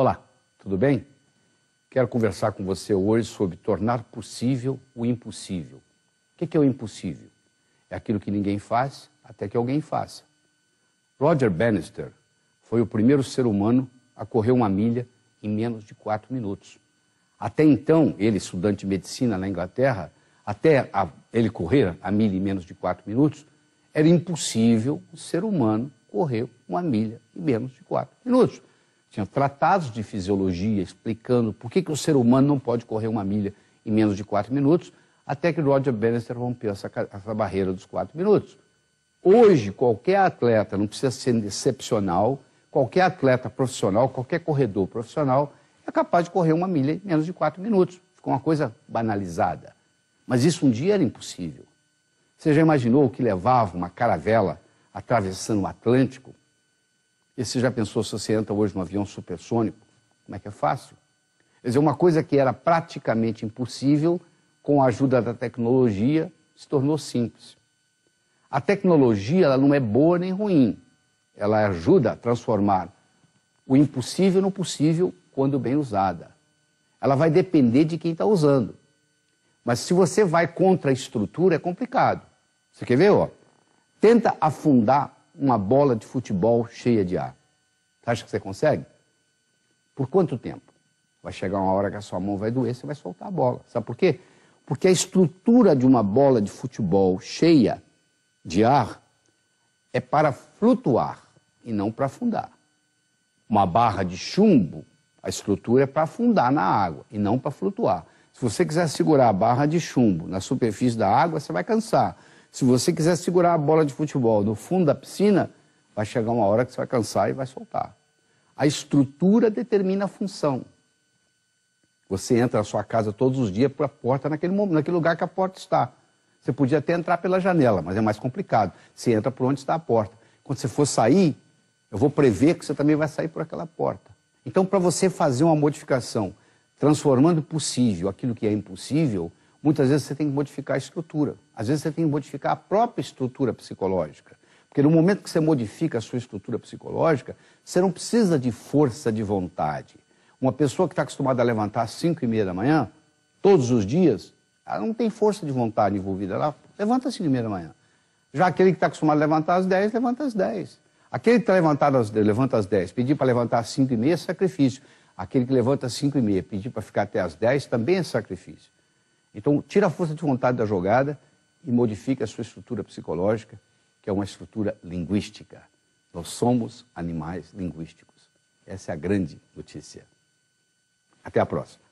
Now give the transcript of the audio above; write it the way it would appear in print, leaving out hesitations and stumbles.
Olá, tudo bem? Quero conversar com você hoje sobre tornar possível o impossível. O que é o impossível? É aquilo que ninguém faz até que alguém faça. Roger Bannister foi o primeiro ser humano a correr 1 milha em menos de 4 minutos. Até então, ele, estudante de medicina na Inglaterra, até ele correr 1 milha em menos de 4 minutos, era impossível o ser humano correr 1 milha em menos de 4 minutos. Tinha tratados de fisiologia explicando por que o ser humano não pode correr 1 milha em menos de 4 minutos, até que Roger Bannister rompeu essa barreira dos 4 minutos. Hoje, qualquer atleta, não precisa ser excepcional, qualquer atleta profissional, qualquer corredor profissional, é capaz de correr 1 milha em menos de 4 minutos. Ficou uma coisa banalizada. Mas isso um dia era impossível. Você já imaginou o que levava uma caravela atravessando o Atlântico? E você já pensou se você entra hoje num avião supersônico? Como é que é fácil? Quer dizer, uma coisa que era praticamente impossível, com a ajuda da tecnologia, se tornou simples. A tecnologia ela não é boa nem ruim. Ela ajuda a transformar o impossível no possível quando bem usada. Ela vai depender de quem está usando. Mas se você vai contra a estrutura, é complicado. Você quer ver? Ó? Tenta afundar uma bola de futebol cheia de ar. Você acha que você consegue? Por quanto tempo? Vai chegar uma hora que a sua mão vai doer, você vai soltar a bola. Sabe por quê? Porque a estrutura de uma bola de futebol cheia de ar é para flutuar e não para afundar. Uma barra de chumbo, a estrutura é para afundar na água e não para flutuar. Se você quiser segurar a barra de chumbo na superfície da água, você vai cansar. Se você quiser segurar a bola de futebol no fundo da piscina, vai chegar uma hora que você vai cansar e vai soltar. A estrutura determina a função. Você entra na sua casa todos os dias por a porta naquele lugar que a porta está. Você podia até entrar pela janela, mas é mais complicado. Você entra por onde está a porta. Quando você for sair, eu vou prever que você também vai sair por aquela porta. Então, para você fazer uma modificação, transformando possível aquilo que é impossível, muitas vezes você tem que modificar a estrutura. Às vezes você tem que modificar a própria estrutura psicológica. Porque no momento que você modifica a sua estrutura psicológica, você não precisa de força de vontade. Uma pessoa que está acostumada a levantar às 5h30 da manhã, todos os dias, ela não tem força de vontade envolvida. Ela levanta às 5h30 da manhã. Já aquele que está acostumado a levantar às 10, levanta às 10. Aquele que está levanta às 10, pedir para levantar às 5h30 é sacrifício. Aquele que levanta às 5h30, pedir para ficar até às 10 também é sacrifício. Então, tira a força de vontade da jogada e modifica a sua estrutura psicológica, que é uma estrutura linguística. Nós somos animais linguísticos. Essa é a grande notícia. Até a próxima.